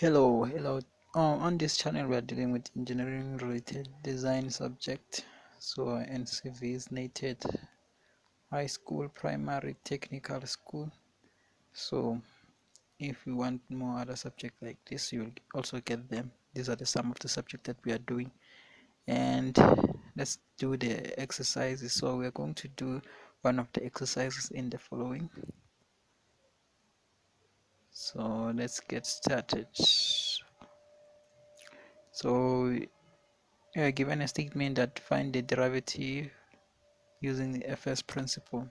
Hello. On this channel, we are dealing with engineering-related design subject. So NCVs, nated high school, primary, technical school. So if you want more other subject like this, you'll also get them. These are some of the subject that we are doing. And let's do the exercises. So we're going to do one of the exercises in the following. So let's get started. So given a statement that find the derivative using the first principle.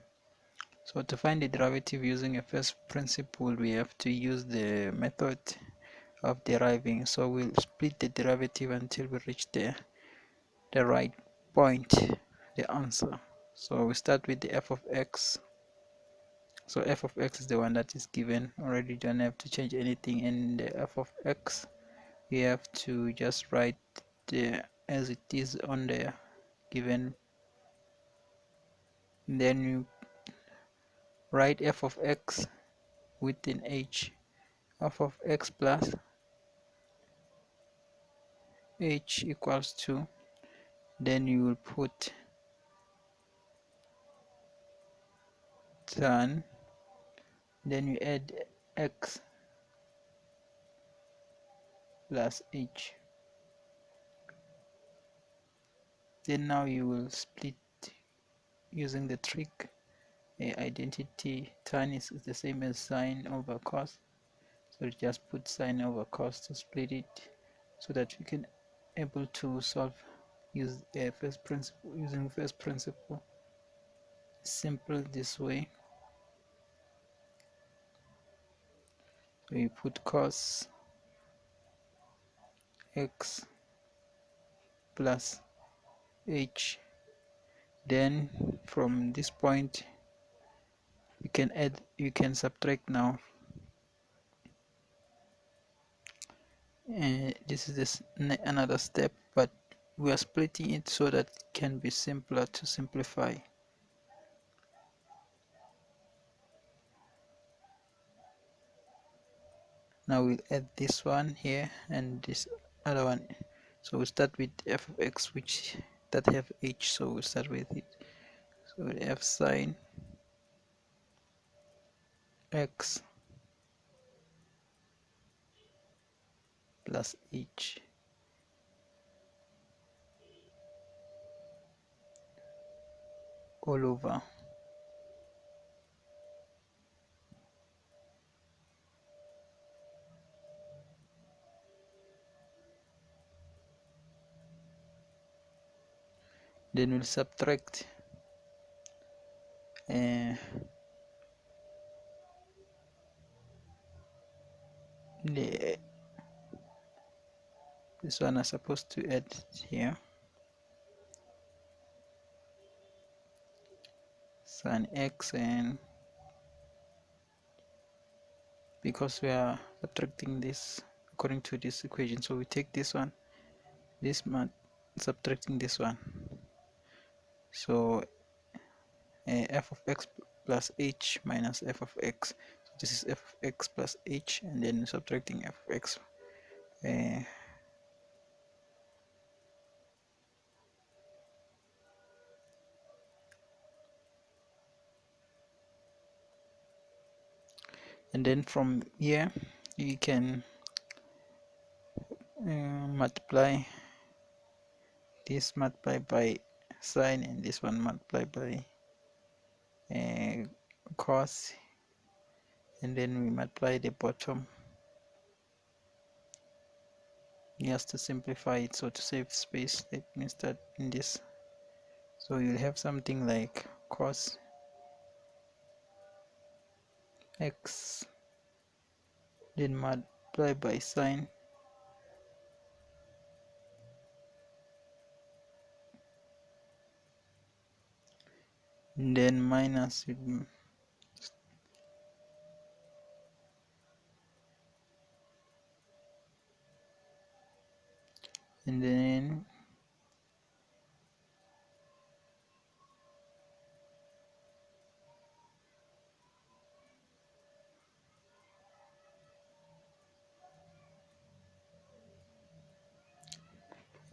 So to find the derivative using a first principle, we have to use the method of deriving. So we'll split the derivative until we reach the right point, the answer. So we start with the f of x. So f of x is the one that is given already. Don't have to change anything in the f of x. We have to just write the as it is on the given. Then you write f of x within h, f of x plus h equals 2. Then you will put tan, then you add x plus h. Then now you will split using the trick identity. Tan is the same as sine over cos, so just put sine over cos to split it, so that you can able to solve use first principle using first principle. Simple this way. So you put cos x plus h. Then from this point you can subtract now. This is another step, but we are splitting it so that it can be simpler to simplify. Now we'll add this one here and this other one. So we start with f of x, which that have h, so we'll start with it. So we have sine x plus h all over then we'll subtract uh, this one is supposed to add here sin x, and because we are subtracting this according to this equation, so we take this one, this one, subtracting this one. So f of x plus h minus f of x. So this is f of x plus h, and then subtracting f of x. And then from here you can multiply this, multiply by sine, and this one multiply by cos, and then we multiply the bottom just to simplify it. So to save space, let me start in this. So you'll have something like cos x, then multiply by sine, and then minus and then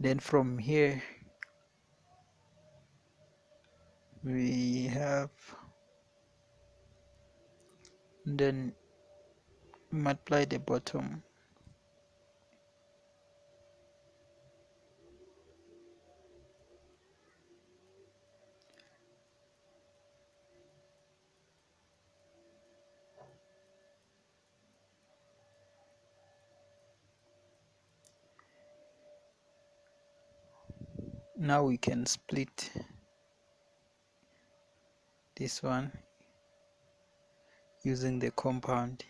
Then from here we have, then multiply the bottom. Now we can split this one using the compound.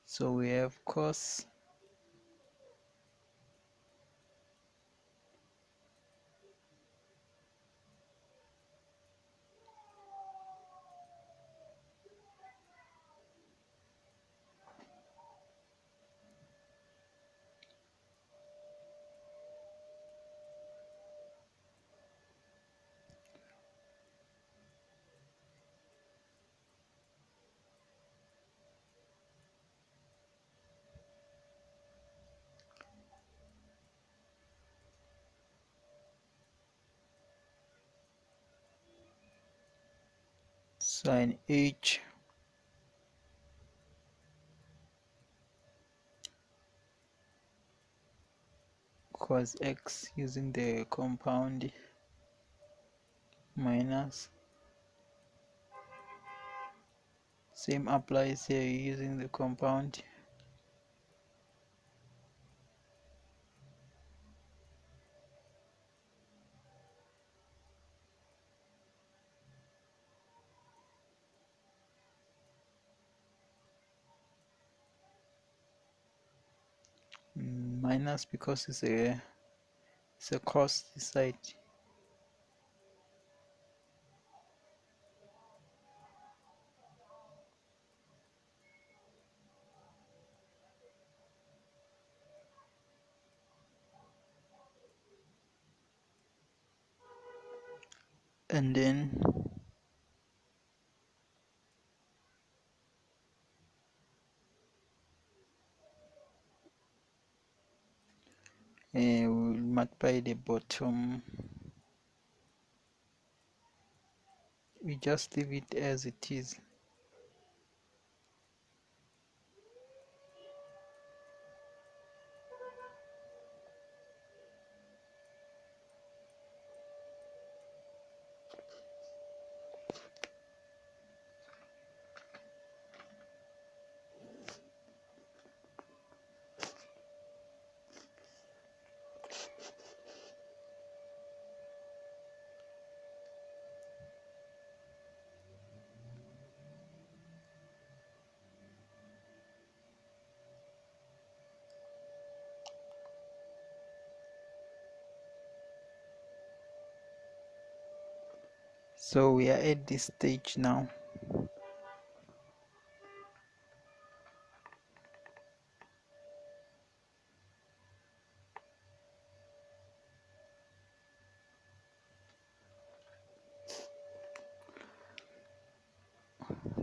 So we have cos sin h cos x using the compound minus, same applies here using the compound, minus because it's a cos this side, and then we'll multiply the bottom. We just leave it as it is. So we are at this stage now.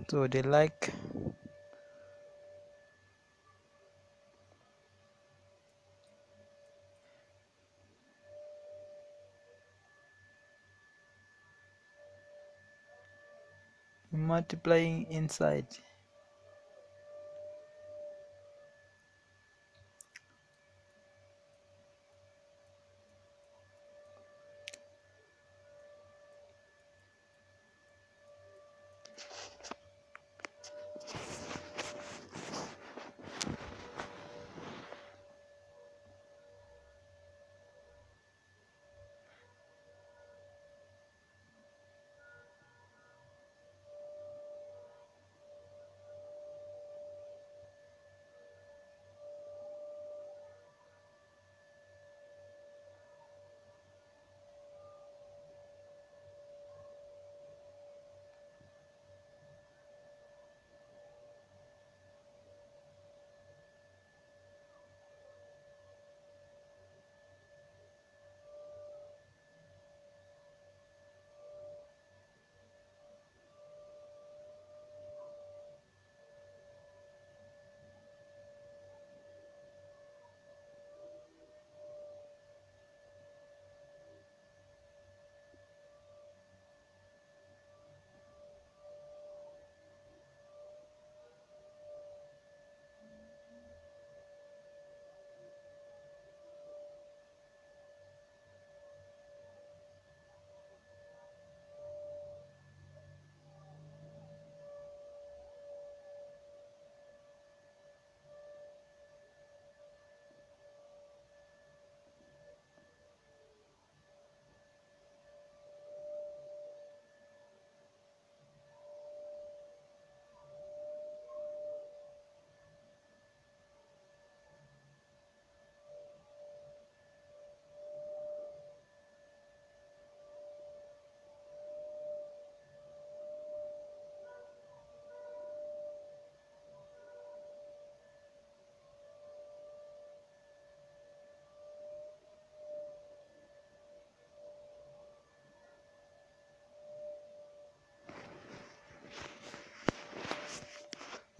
So the like multiplying inside,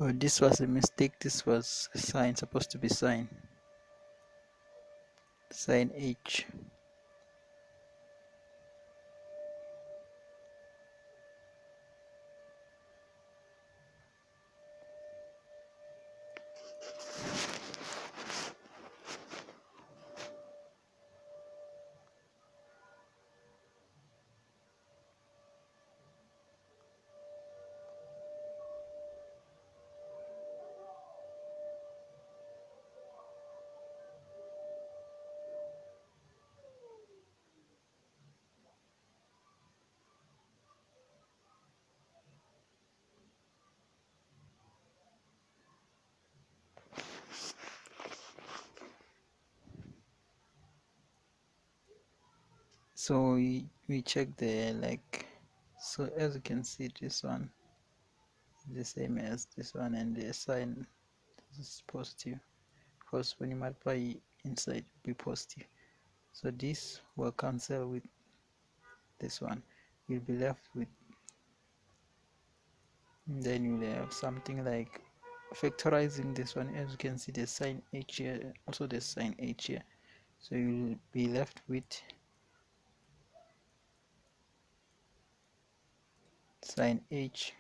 Oh, this was a mistake. This was sine, supposed to be sine. Sine h. So we check the like, so as you can see, this one is the same as this one, and the sign is positive because when you multiply inside it will be positive. So this will cancel with this one. You'll be left with, then you'll have something like factorizing this one. As you can see, the sign h here, also the sign h here. So you'll be left with sin h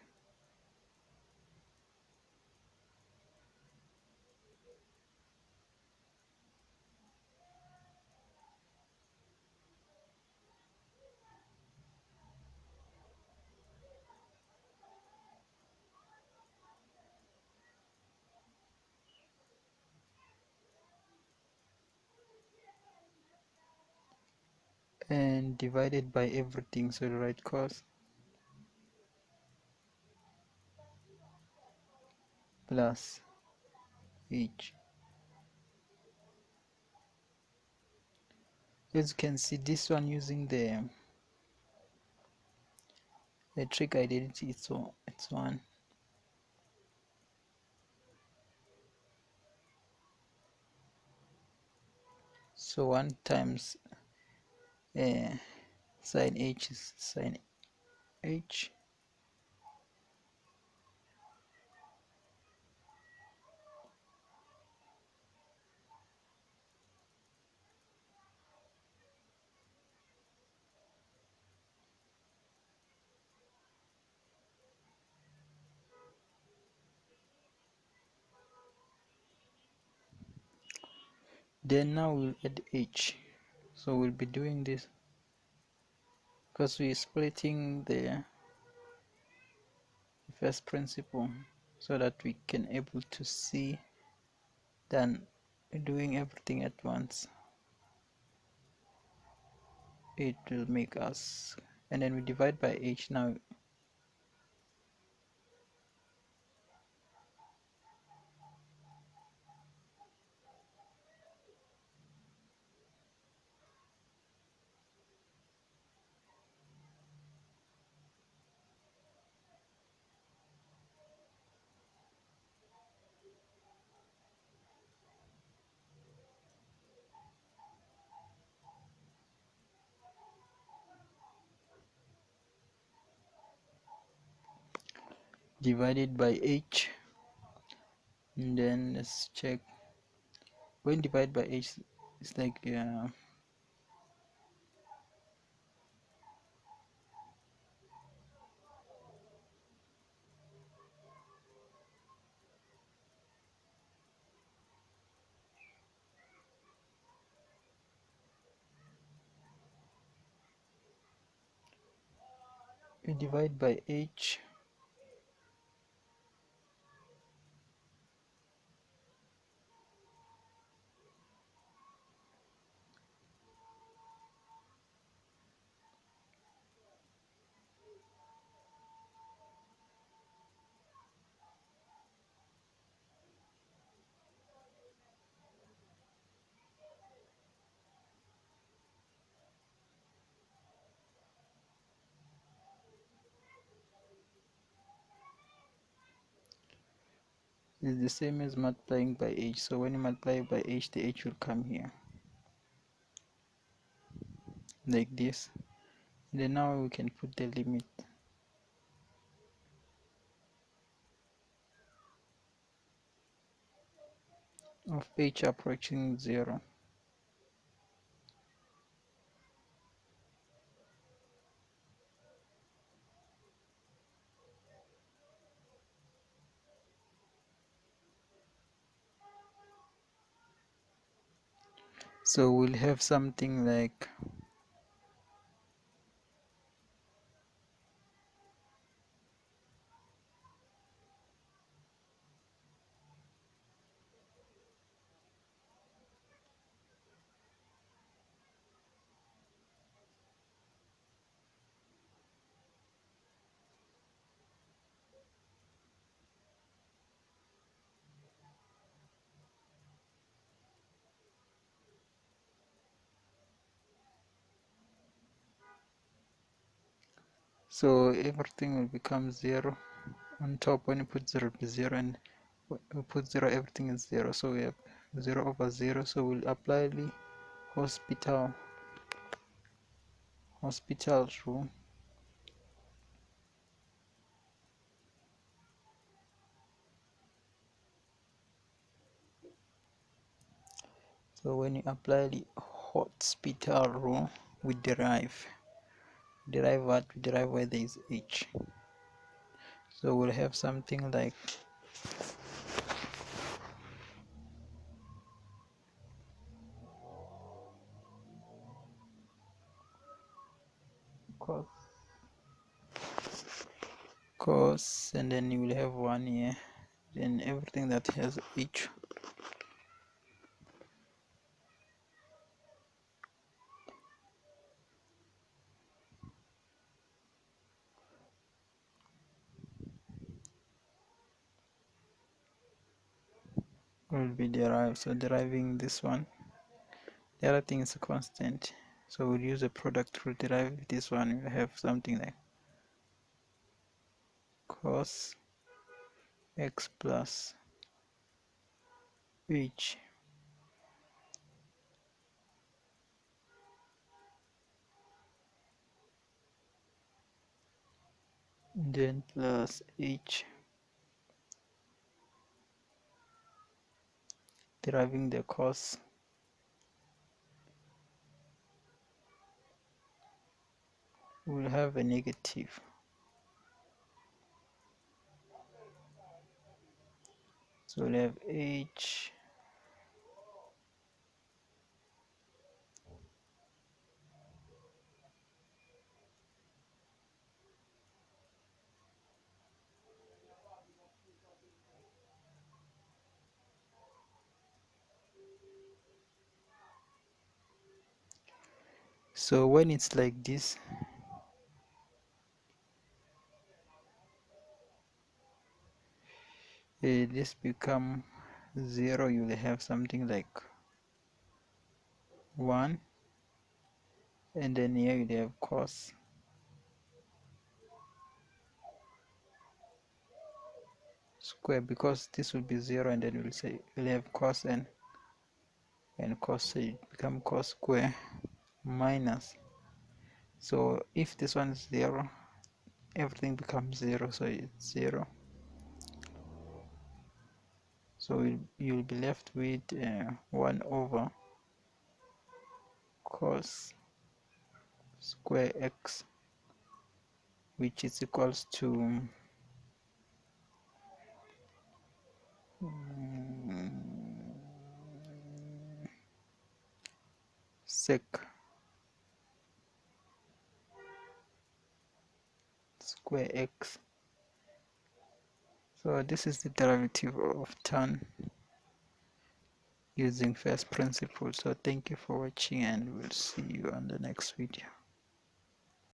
and divided by everything, so the right cos plus h. As you can see, this one using the trig identity, so it's one. So 1 times sin h is sin h, then now we'll add h. So we'll be doing this because we're splitting the first principle so that we can able to see than doing everything at once. It will make us, and then we divide by h. Now divided by h, and then let's check. When divided by h, it's like we divide by h, is the same as multiplying by h. So when you multiply by h, the h will come here like this. And then now we can put the limit. of h approaching 0. So we'll have something like so everything will become 0 on top. When you put 0 to 0 and we put 0, everything is 0, so we have 0 over 0. So we'll apply the hospital rule. So when you apply the hospital rule, we derive what? We derive where there is h. So we'll have something like cos, and then you will have 1 here, then everything that has h will be derived. So deriving this one, the other thing is a constant, so we'll use a product rule. Derive this one, we'll have something like cos x plus h then plus h, deriving the cos, we'll have a negative. So we'll have h so when it's like this, this become 0, you'll have something like 1, and then here you have cos square, because this will be 0, and then we'll say we'll have cos and cos, so it become cos square minus. So if this one is 0, everything becomes 0, so it's 0. So you'll be left with 1 over cos square x, which is equals to sec square x. So this is the derivative of tan using first principle. So thank you for watching, and we'll see you on the next video.